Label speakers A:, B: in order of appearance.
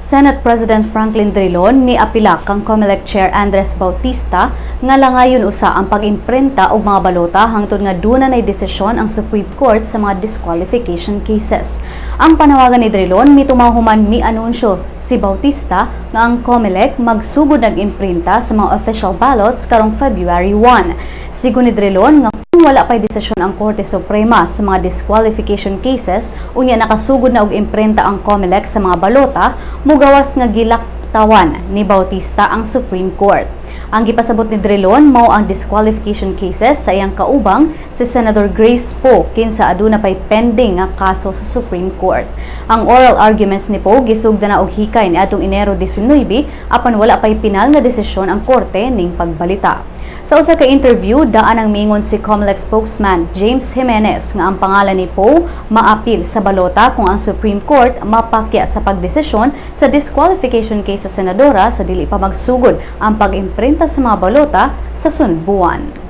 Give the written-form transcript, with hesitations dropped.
A: Senate President Franklin Drilon miapila kang COMELEC Chair Andres Bautista nga langayon usa ang pag-imprinta og mga balota hangtod nga duna nay desisyon ang Supreme Court sa mga disqualification cases. Ang panawagan ni Drilon mitumahuman mianunsyo si Bautista nga ang COMELEC magsugod nag-imprinta sa mga official ballots karong February 1. Sigon ni Drilon nga wala pa'y desisyon ang Korte Suprema sa mga disqualification cases, unya nakasugod na og imprenta ang COMELEC sa mga balota, mugawas nga gilaktawan ni Bautista ang Supreme Court. Ang gipasabot ni Drilon mao ang disqualification cases sa iyang kaubang si Senator Grace Poe kinsa aduna pay pending nga kaso sa Supreme Court. Ang oral arguments ni Poe gisugda na og hikay niadtong Enero 19 apan wala pay pinal nga desisyon ang korte ning pagbalita. Sa usa ka interview, daan ang miingon si COMELEC spokesman James Jimenez nga ang pangalan ni Poe maapil sa balota kung ang Supreme Court mapakya sa pagdesisyon sa disqualification case sa senadora sa dili pa magsugod ang pag-imprinta sa mga balota sa sunod buwan.